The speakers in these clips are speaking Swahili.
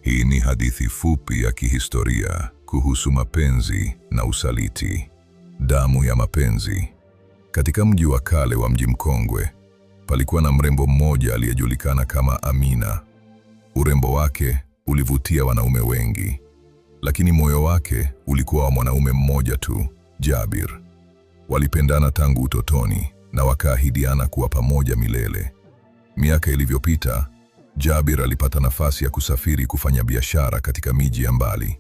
Hii ni hadithi fupi ya kihistoria kuhusu mapenzi na usaliti. Damu ya mapenzi. Katika mji wa kale wa Mji Mkongwe, palikuwa na mrembo mmoja aliyejulikana kama Amina. Urembo wake ulivutia wanaume wengi, lakini moyo wake ulikuwa wa mwanaume mmoja tu, Jabir. Walipendana tangu utotoni na wakaahidiana kuwa pamoja milele. Miaka ilivyopita, Jabir alipata nafasi ya kusafiri kufanya biashara katika miji ya mbali.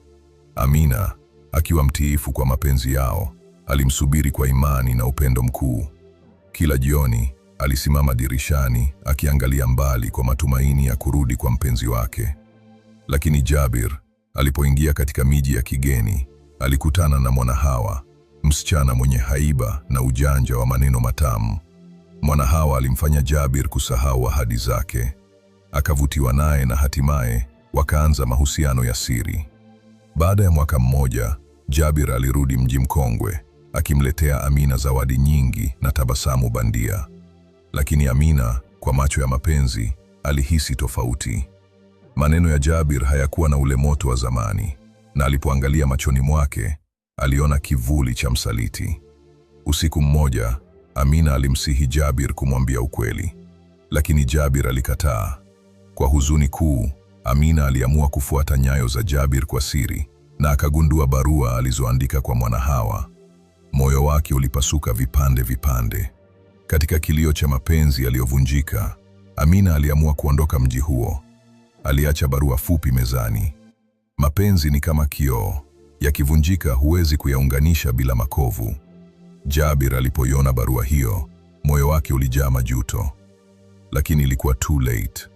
Amina, akiwa mtiifu kwa mapenzi yao, alimsubiri kwa imani na upendo mkuu. Kila jioni, alisimama dirishani akiangalia mbali kwa matumaini ya kurudi kwa mpenzi wake. Lakini Jabir, alipoingia katika miji ya kigeni, alikutana na Mwanahawa, msichana mwenye haiba na ujanja wa maneno matamu. Mwanahawa alimfanya Jabir kusahau ahadi zake. Akavutiwa naye na hatimaye wakaanza mahusiano ya siri. Baada ya mwaka mmoja, Jabir alirudi Mji Mkongwe, akimletea Amina zawadi nyingi na tabasamu bandia. Lakini Amina, kwa macho ya mapenzi, alihisi tofauti. Maneno ya Jabir hayakuwa na ule moto wa zamani, na alipoangalia machoni mwake, aliona kivuli cha msaliti. Usiku mmoja, Amina alimsihi Jabir kumwambia ukweli, lakini Jabir alikataa. Kwa huzuni kuu, Amina aliamua kufuata nyayo za Jabir kwa siri, na akagundua barua alizoandika kwa Mwanahawa. Moyo wake ulipasuka vipande vipande. Katika kilio cha mapenzi yaliyovunjika, Amina aliamua kuondoka mji huo. Aliacha barua fupi mezani. Mapenzi ni kama kioo, yakivunjika huwezi kuyaunganisha bila makovu. Jabir alipoiona barua hiyo, moyo wake ulijaa majuto. Lakini ilikuwa too late.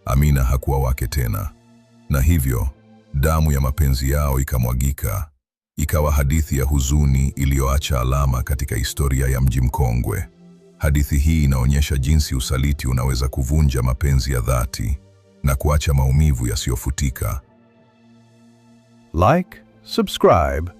Amina hakuwa wake tena. Na hivyo, damu ya mapenzi yao ikamwagika. Ikawa hadithi ya huzuni iliyoacha alama katika historia ya Mji Mkongwe. Hadithi hii inaonyesha jinsi usaliti unaweza kuvunja mapenzi ya dhati na kuacha maumivu yasiyofutika. Like, subscribe,